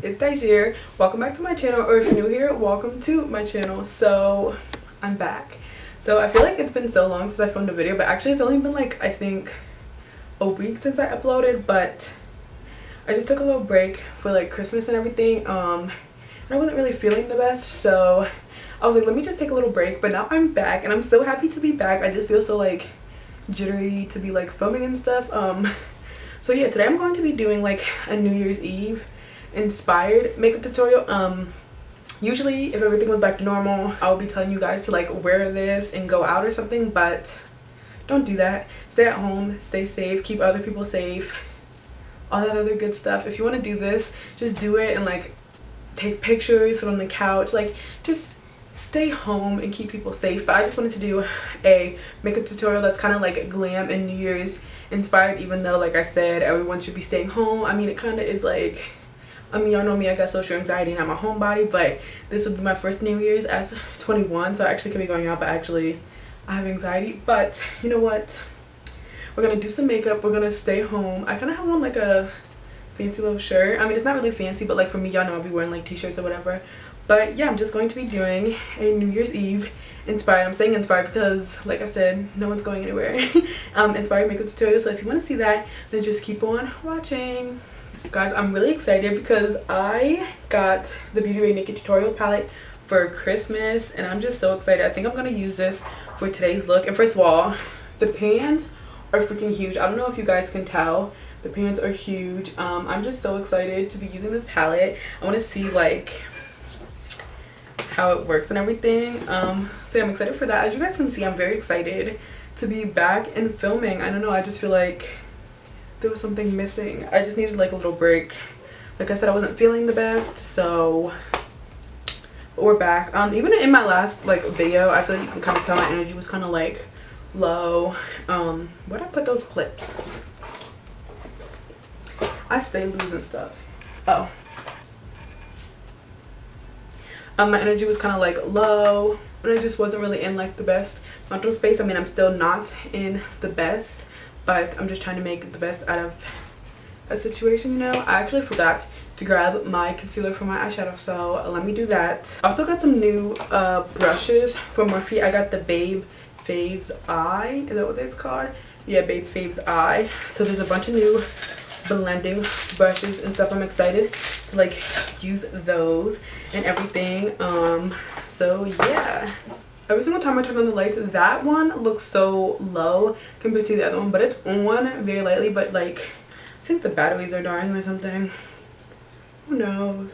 it's Dajir. Welcome back to my channel, or if you're new here, welcome to my channel. So I'm back. So I feel like it's been so long since I filmed a video, but actually it's only been like I think a week since I uploaded, but I just took a little break for like Christmas and everything. And I wasn't really feeling the best, so I was like, let me just take a little break. But now I'm back and I'm so happy to be back. I just feel so like jittery to be like filming and stuff. So yeah, today I'm going to be doing like a New Year's Eve inspired makeup tutorial. Usually if everything was back to normal, I would be telling you guys to like wear this and go out or something, but don't do that. Stay at home, stay safe, keep other people safe, all that other good stuff. If you want to do this, just do it and like take pictures, sit on the couch, like just stay home and keep people safe. But I just wanted to do a makeup tutorial that's kind of like glam and New Year's inspired, even though like I said everyone should be staying home. I mean, it kind of is like, I mean, y'all know me, I got social anxiety and I'm a homebody, but this would be my first New Year's as 21, so I actually could be going out, but actually I have anxiety. But you know what, we're gonna do some makeup, we're gonna stay home. I kind of have on like a fancy little shirt. I mean, it's not really fancy, but like for me, y'all know I'll be wearing like t-shirts or whatever. But yeah, I'm just going to be doing a New Year's Eve inspired, I'm saying inspired because like I said, no one's going anywhere, inspired makeup tutorial. So if you want to see that, then just keep on watching. Guys, I'm really excited because I got the Beauty Bay Naked Tutorials palette for Christmas and I'm just so excited. I think I'm going to use this for today's look. And first of all, the pans are freaking huge. I don't know if you guys can tell, the pans are huge. I'm just so excited to be using this palette. I want to see like how it works and everything. So I'm excited for that. As you guys can see, I'm very excited to be back in filming. I don't know, I just feel like there was something missing. I just needed like a little break. Like I said, I wasn't feeling the best, so we're back. Even in my last like video, I feel like you can kind of tell my energy was kind of like low. Where'd I put those clips? I stay losing stuff. Oh, my energy was kind of like low and I just wasn't really in like the best mental space. I mean, I'm still not in the best, but I'm just trying to make the best out of a situation, you know. I actually forgot to grab my concealer for my eyeshadow, so let me do that. I also got some new brushes from Morphe. I got the Babe Faves Eye, is that what it's called? Yeah, Babe Faves Eye. So there's a bunch of new blending brushes and stuff. I'm excited to like use those and everything. So yeah, every single time I turn on the lights, that one looks so low compared to the other one, but it's on very lightly. But like, I think the batteries are dying or something, who knows.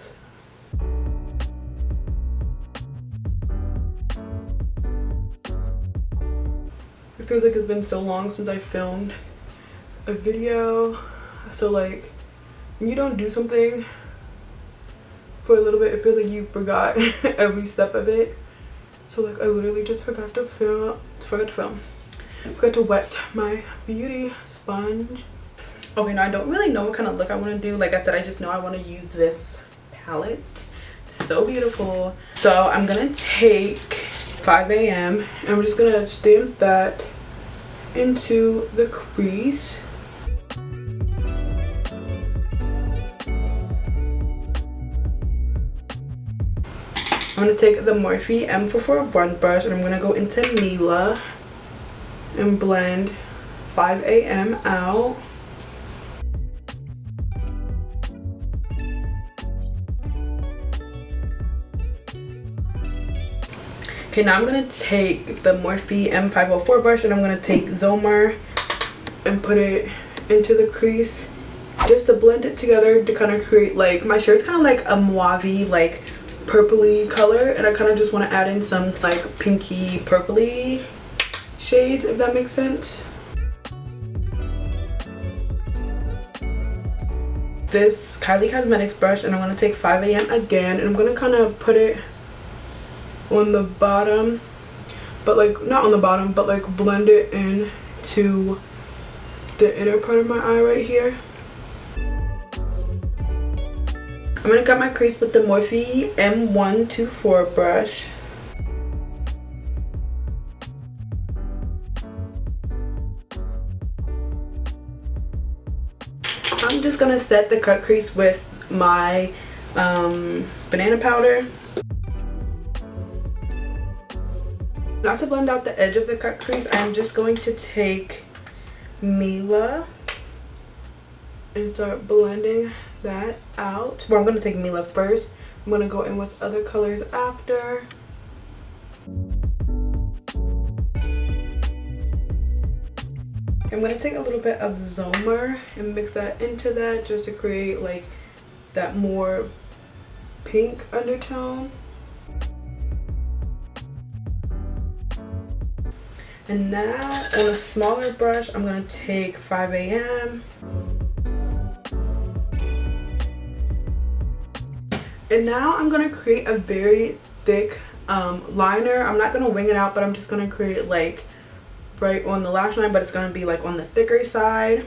It feels like it's been so long since I filmed a video. So like, when you don't do something for a little bit, it feels like you forgot every step of it. So like, I literally just forgot to wet my beauty sponge. Okay, now I don't really know what kind of look I want to do. Like I said, I just know I want to use this palette. It's so beautiful. So I'm gonna take 5 AM and we're just gonna stamp that into the crease. I'm going to take the Morphe M44 Blunt Brush and I'm going to go into Mila and blend 5 AM out. Okay, now I'm going to take the Morphe M504 brush and I'm going to take Zomar and put it into the crease just to blend it together to kind of create like, my shirt's kind of like a mauve like purpley color, and I kind of just want to add in some like pinky purpley shades, if that makes sense. This Kylie Cosmetics brush and I'm going to take 5 AM again and I'm going to kind of put it on the bottom, but like not on the bottom, but like blend it in to the inner part of my eye right here. I'm going to cut my crease with the Morphe M124 brush. I'm just going to set the cut crease with my banana powder. Now to blend out the edge of the cut crease, I'm just going to take Mila and start blending that out. Well, I'm going to take Mila first. I'm going to go in with other colors after. I'm going to take a little bit of Zomer and mix that into that just to create like that more pink undertone. And now on a smaller brush, I'm going to take 5 AM. And now I'm going to create a very thick liner. I'm not going to wing it out, but I'm just going to create it like right on the lash line, but it's going to be like on the thicker side.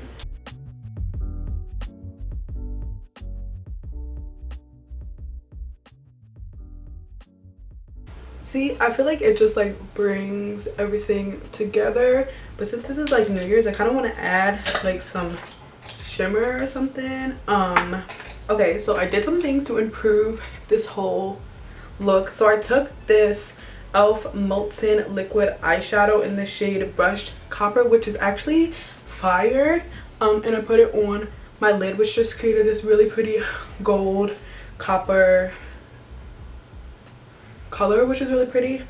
See, I feel like it just like brings everything together. But since this is like New Year's, I kind of want to add like some shimmer or something. Okay, so I did some things to improve this whole look. So I took this e.l.f. Molten liquid eyeshadow in the shade Brushed Copper, which is actually fire. And I put it on my lid, which just created this really pretty gold copper color, which is really pretty.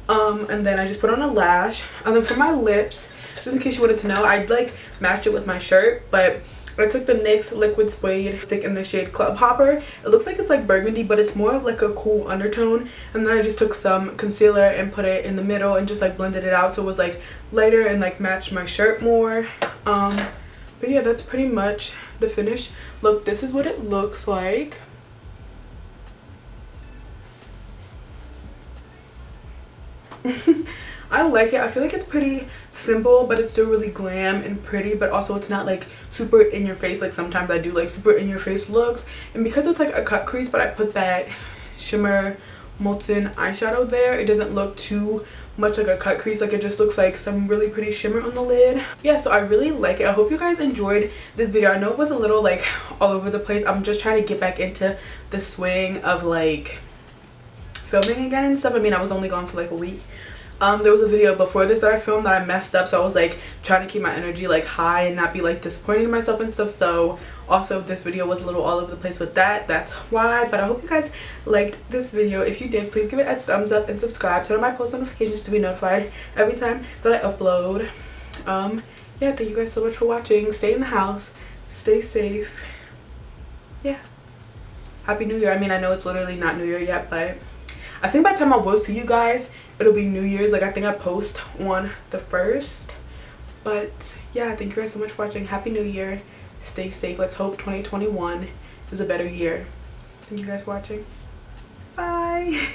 And then I just put on a lash, and then for my lips, just in case you wanted to know, I'd like match it with my shirt, but I took the NYX liquid suede stick in the shade Club Hopper. It looks like it's like burgundy, but it's more of like a cool undertone. And then I just took some concealer and put it in the middle and just like blended it out so it was like lighter and like matched my shirt more. But yeah, that's pretty much the finished look. This is what it looks like. I like it. I feel like it's pretty simple, but it's still really glam and pretty, but also it's not like super in your face. Like sometimes I do like super in your face looks, and because it's like a cut crease but I put that shimmer molten eyeshadow there, it doesn't look too much like a cut crease. Like it just looks like some really pretty shimmer on the lid. Yeah, so I really like it. I hope you guys enjoyed this video. I know it was a little like all over the place. I'm just trying to get back into the swing of like filming again and stuff. I mean, I was only gone for like a week. There was a video before this that I filmed that I messed up, so I was like trying to keep my energy like high and not be like disappointed in myself and stuff. So also this video was a little all over the place with that, that's why. But I hope you guys liked this video. If you did, please give it a thumbs up and subscribe, turn on my post notifications to be notified every time that I upload. Yeah, thank you guys so much for watching. Stay in the house, stay safe. Yeah, happy New Year. I mean, I know it's literally not New Year yet, but I think by the time I will see you guys, it'll be New Year's. Like I think I post on the 1st. But yeah, thank you guys so much for watching. Happy New Year. Stay safe. Let's hope 2021 is a better year. Thank you guys for watching. Bye.